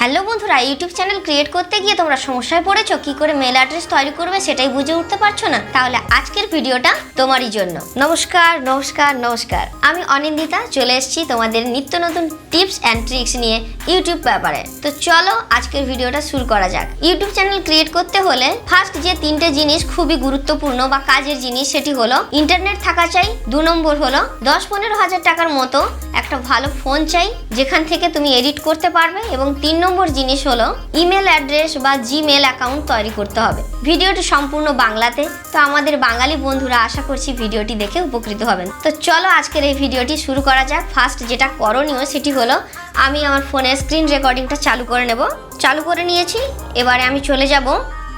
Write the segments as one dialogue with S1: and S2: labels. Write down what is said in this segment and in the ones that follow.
S1: Hello বন্ধুরা, YouTube channel create করতে গিয়ে তোমরা সমস্যায় পড়েছো কি করে মেল অ্যাড্রেস তৈরি করবে সেটাই বুঝে উঠতে পারছো না? তাহলে আজকের ভিডিওটা তোমারই জন্য। নমস্কার নমস্কার নমস্কার, আমি অনিন্দিতা চলে এসেছি তোমাদের নিত্য নতুন টিপস অ্যান্ড ট্রিক্স নিয়ে ইউটিউব ব্যাপারে। তো চলো আজকের ভিডিওটা শুরু করা যাক। ইউটিউব চ্যানেল ক্রিয়েট করতে হলে ফার্স্ট যে তিনটে জিনিস খুবই গুরুত্বপূর্ণ বা কাজের জিনিস সেটি হলো ইন্টারনেট থাকা চাই, 2 নম্বর হলো 10-15 হাজার টাকার মতো একটা ভালো ফোন চাই যেখান থেকে তুমি এডিট করতে পারবে, এবং 3 নম্বর জিনিস হলো ইমেল অ্যাড্রেস বা জিমেল অ্যাকাউন্ট তৈরি করতে হবে। ভিডিওটি সম্পূর্ণ বাংলাতে, তো আমাদের বাঙালি বন্ধুরা আশা করছি ভিডিওটি দেখে উপকৃত হবেন। তো চলো আজকের এই ভিডিওটি শুরু করা যাক। ফার্স্ট যেটা করণীয় সেটি হলো আমি আমার ফোনের স্ক্রিন রেকর্ডিংটা চালু করে নেব। চালু করে নিয়েছি। এবারে আমি চলে যাব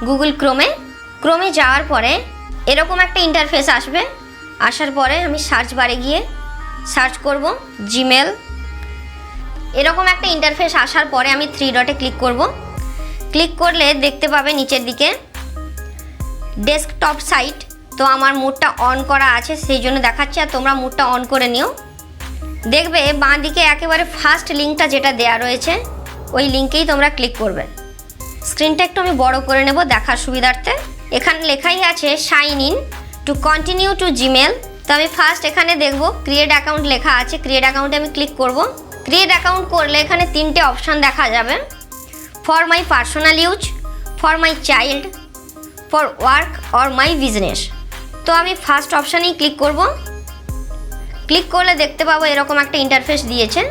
S1: গুগল ক্রোমে যাওয়ার পরে এরকম একটা ইন্টারফেস আসবে। আসার পরে আমি সার্চ বারে গিয়ে সার্চ করব জিমেল। এরকম একটা ইন্টারফেস আসার পরে আমি 3 ডটে ক্লিক করব। ক্লিক করলে দেখতে পাবে নিচের দিকে ডেস্কটপ সাইট। তো আমার মুডটা অন করা আছে সেই জন্য দেখাচ্ছে, আর তোমরা মুডটা অন করে নিও। দেখবে বাঁ দিকে একেবারে ফার্স্ট লিঙ্কটা যেটা দেয়া রয়েছে ওই লিঙ্কেই তোমরা ক্লিক করবে। স্ক্রিনটা একটু আমি বড় করে নেব দেখার সুবিধার্থে। এখানে লেখাই আছে sign in to continue to Gmail. তো আমি ফার্স্ট এখানে দেখব ক্রিয়েট অ্যাকাউন্ট লেখা আছে, ক্রিয়েট অ্যাকাউন্টে আমি ক্লিক করব। ক্রিয়েট অ্যাকাউন্ট করলে এখানে 3টে অপশান দেখা যাবে, for my personal use, for my child, for work or my business. তো আমি ফার্স্ট অপশানেই ক্লিক করব। ক্লিক করলে দেখতে পাবো এরকম একটা ইন্টারফেস দিয়েছে।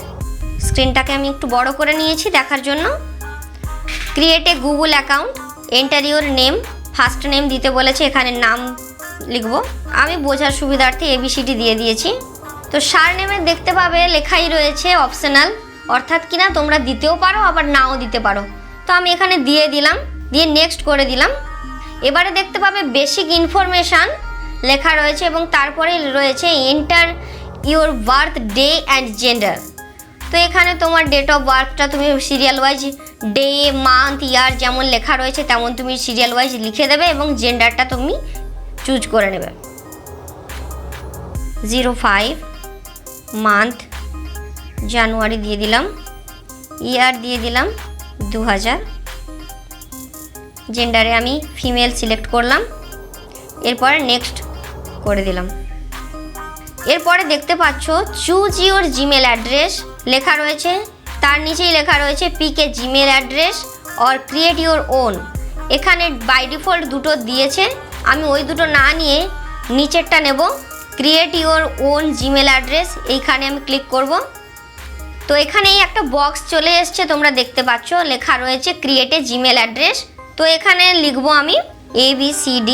S1: স্ক্রিনটাকে আমি একটু বড় করে নিয়েছি দেখার জন্য। Create a Google account, enter your name, first name দিতে বলেছে, এখানে নাম লিখব। আমি বোঝার সুবিধার্থে ABCD দিয়ে দিয়েছি। তো সারনেমে দেখতে পাবে লেখাই রয়েছে অপশনাল, অর্থাৎ কিনা তোমরা দিতেও পারো আবার নাও দিতে পারো। তো আমি এখানে দিয়ে দিলাম, দিয়ে নেক্সট করে দিলাম। এবারে দেখতে পাবে বেসিক ইনফরমেশান লেখা রয়েছে এবং তারপরে রয়েছে enter your birth day and gender. তো এখানে তোমার ডেট অফ বার্থটা তুমি সিরিয়াল ওয়াইজ ডে মান্থ ইয়ার যেমন লেখা রয়েছে তেমন তুমি সিরিয়াল ওয়াইজ লিখে দেবে, এবং জেন্ডারটা তুমি চুজ করে নেবে। 05 মান্থ জানুয়ারি দিয়ে দিলাম, ইয়ার দিয়ে দিলাম 2000, জেন্ডারে আমি ফিমেল সিলেক্ট করলাম। এরপরে নেক্সট করে দিলাম। এরপরে দেখতে পাচ্ছ চুজ ইউর জিমেল অ্যাড্রেস লেখা রয়েছে, তার নিচেই লেখা রয়েছে pick a Gmail address or create your own. এখানে বাই ডিফল্ট দুটো দিয়েছে, আমি ওই দুটো না নিয়ে নিচেরটা নেব, create your own Gmail address. এইখানে আমি ক্লিক করব। তো এখানেই একটা বক্স চলে এসছে, তোমরা দেখতে পাচ্ছ লেখা রয়েছে ক্রিয়েট এ জিমেল অ্যাড্রেস। তো এখানে লিখবো আমি ABCD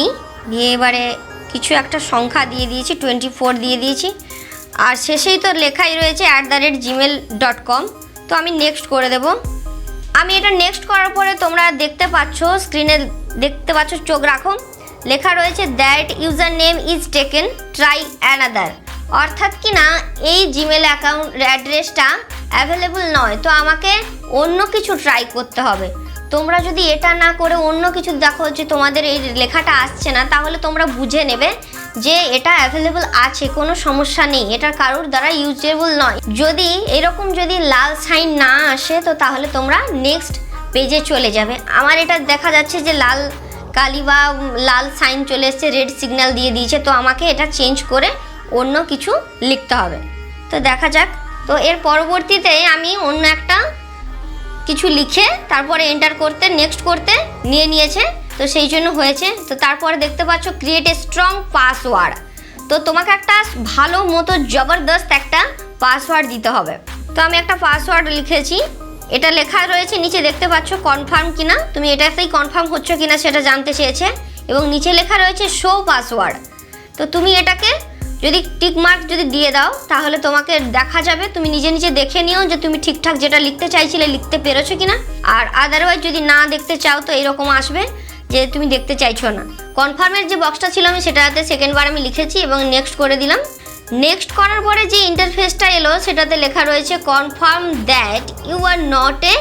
S1: দিয়ে, এবারে কিছু একটা সংখ্যা দিয়ে দিয়েছি, 24 দিয়ে দিয়েছি, আর শেষেই তো লেখাই রয়েছে @gmail.com। তো আমি নেক্সট করে দেব। আমি এটা নেক্সট করার পরে তোমরা দেখতে পাচ্ছ স্ক্রিনে দেখতে পাচ্ছ চোখ রাখো, লেখা রয়েছে that user name is taken, try another. অর্থাৎ কি না এই জিমেল অ্যাকাউন্ট অ্যাড্রেসটা অ্যাভেলেবল নয়, তো আমাকে অন্য কিছু ট্রাই করতে হবে। তোমরা যদি এটা না করে অন্য কিছু দেখো যে তোমাদের এই লেখাটা আসছে না, তাহলে তোমরা বুঝে নেবে যে এটা অ্যাভেলেবল আছে, কোনো সমস্যা নেই, এটা কারোর দ্বারা ইউজেবল নয়। যদি এরকম যদি লাল সাইন না আসে তো তাহলে তোমরা নেক্সট পেজে চলে যাবে। আমার এটা দেখা যাচ্ছে যে লাল কালি বা লাল সাইন চলে এসছে, রেড সিগন্যাল দিয়ে দিয়েছে, তো আমাকে এটা চেঞ্জ করে অন্য কিছু লিখতে হবে। তো দেখা যাক। তো এর পরবর্তীতে আমি অন্য একটা কিছু লিখে তারপরে এন্টার করতে নেক্সট করতে নিয়েছে, তো সেই জন্য হয়েছে। তো তারপরে দেখতে পাচ্ছ ক্রিয়েট এ স্ট্রং পাসওয়ার্ড। তো তোমাকে একটা ভালো মতো জবরদস্ত একটা পাসওয়ার্ড দিতে হবে। তো আমি একটা পাসওয়ার্ড লিখেছি, এটা লেখা রয়েছে নিচে দেখতে পাচ্ছ কনফার্ম কিনা, তুমি এটাতেই কনফার্ম হচ্ছ কিনা সেটা জানতে চেয়েছে, এবং নিচে লেখা রয়েছে শো পাসওয়ার্ড। তো তুমি এটাকে যদি টিক মার্ক যদি দিয়ে দাও তাহলে তোমাকে দেখা যাবে, তুমি নিজে নিজে দেখে নিও যে তুমি ঠিকঠাক যেটা লিখতে চাইছিলে লিখতে পেরেছো কিনা। আর আদারওয়াইজ যদি না দেখতে চাও তো এরকম আসবে যে তুমি দেখতে চাইছো না। কনফার্মের যে বক্সটা ছিল আমি সেটাতে সেকেন্ডবার আমি লিখেছি এবং নেক্সট করে দিলাম। নেক্সট করার পরে যে ইন্টারফেসটা এলো সেটাতে লেখা রয়েছে confirm that you are not a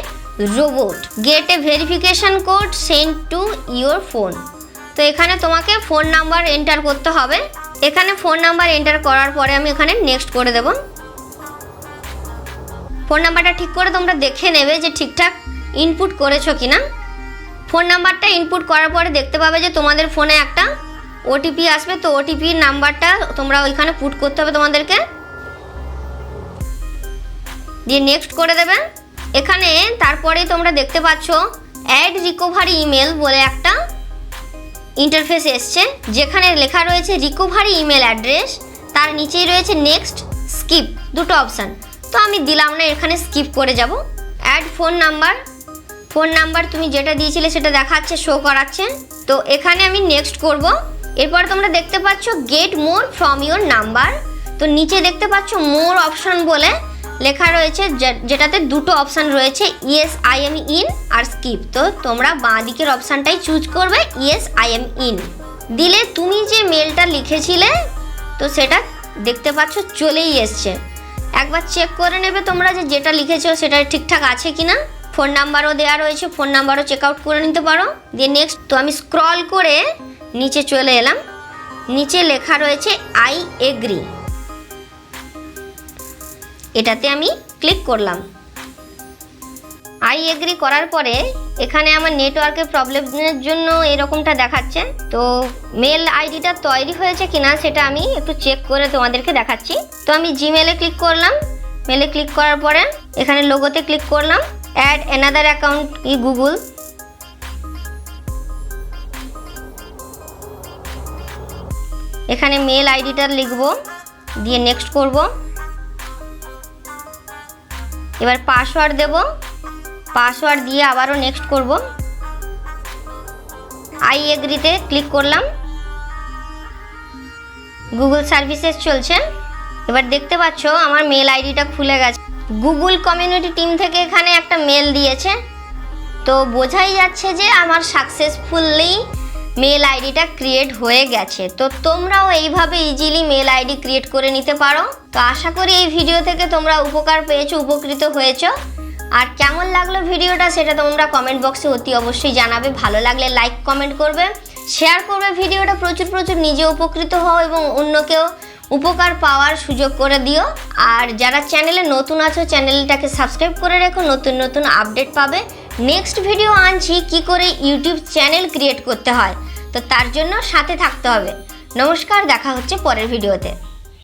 S1: robot, get a verification code send to your phone. তো এখানে তোমাকে ফোন নাম্বার এন্টার করতে হবে। এখানে ফোন নাম্বার এন্টার করার পরে আমি এখানে নেক্সট করে দেব। ফোন নাম্বারটা ঠিক করে তোমরা দেখে নেবে যে ঠিকঠাক ইনপুট করেছো কি না। ফোন নাম্বারটা ইনপুট করার পরে দেখতে পাবে যে তোমাদের ফোনে একটা ওটিপি আসবে। তো ওটিপির নাম্বারটা তোমরা ওইখানে পুট করতে হবে তোমাদেরকে, দিয়ে নেক্সট করে দেবে। এখানে তারপরে তোমরা দেখতে পাচ্ছ অ্যাড রিকভারি ইমেল বলে একটা ইন্টারফেস এসছে, যেখানে লেখা রয়েছে রিকভারি ইমেল অ্যাড্রেস, তার নিচেই রয়েছে নেক্সট, স্কিপ, দুটো অপশান। তো আমি দিলাম না, এখানে স্কিপ করে যাব। Add phone number, phone number তুমি যেটা দিয়েছিলে সেটা দেখাচ্ছে, শো করাচ্ছে। তো এখানে আমি নেক্সট করব। এরপর তোমরা দেখতে পাচ্ছ get more from your number. তো নিচে দেখতে পাচ্ছ মোর অপশন বলে লেখা রয়েছে, যেটাতে দুটো অপশান রয়েছে, yes I am in or skip. তো তোমরা বাঁ দিকের অপশানটাই চুজ করবে, ইয়েস আই এম ইন। দিলে তুমি যে মেলটা লিখেছিলে তো সেটা দেখতে পাচ্ছ চলেই এসছে। একবার চেক করে নেবে তোমরা যে যেটা লিখেছো সেটা ঠিকঠাক আছে কিনা। ফোন নাম্বারও দেওয়া রয়েছে, ফোন নাম্বারও চেক আউট করে নিতে পারো। দিয়ে নেক্সট, তো আমি স্ক্রল করে নিচে চলে এলাম, নিচে লেখা রয়েছে আই এগ্রি, এটাতে আমি ক্লিক করলাম। আই এগ্রি করার পরে এখানে আমার নেটওয়ার্কের প্রবলেমের জন্য এরকমটা দেখাচ্ছে। তো মেল আইডিটা তৈরি হয়েছে কিনা সেটা আমি একটু চেক করে তোমাদেরকে দেখাচ্ছি। তো আমি জিমেলে ক্লিক করলাম, মেলে ক্লিক করার পরে এখানে লোগোতে ক্লিক করলাম, অ্যাড অ্যানাদার অ্যাকাউন্ট ই গুগল। এখানে মেল আইডিটা লিখবো, দিয়ে নেক্সট করব। এবার পাসওয়ার্ড দেব, পাসওয়ার্ড দিয়ে আবারও নেক্সট করব। আই এগ্রিতে ক্লিক করলাম, গুগল সার্ভিসেস চলছে। এবার দেখতে পাচ্ছ আমার মেল আইডিটা খুলে গেছে। গুগল কমিউনিটি টিম থেকে এখানে একটা মেল দিয়েছে, তো বোঝাই যাচ্ছে যে আমার সাকসেসফুলি মেল আইডিটা ক্রিয়েট হয়ে গেছে। তো তোমরাও এইভাবে ইজিলি মেল আইডি ক্রিয়েট করে নিতে পারো। তো আশা করি এই ভিডিও থেকে তোমরা উপকার পেয়েছো, উপকৃত হয়েছো। আর কেমন লাগলো ভিডিওটা সেটা তোমরা কমেন্ট বক্সে অতি অবশ্যই জানাবে। ভালো লাগলে লাইক কমেন্ট করবে, শেয়ার করবে ভিডিওটা, প্রচুর প্রচুর নিজে উপকৃত হও এবং অন্যকেও উপকার পাওয়ার সুযোগ করে দিও। আর যারা চ্যানেলে নতুন আছো চ্যানেলটাকে সাবস্ক্রাইব করে রেখো, নতুন নতুন আপডেট পাবে। নেক্সট ভিডিও আনছি কি করে ইউটিউব চ্যানেল ক্রিয়েট করতে হয়, তো তার জন্য সাথে থাকতে হবে। নমস্কার, দেখা হচ্ছে পরের ভিডিওতে।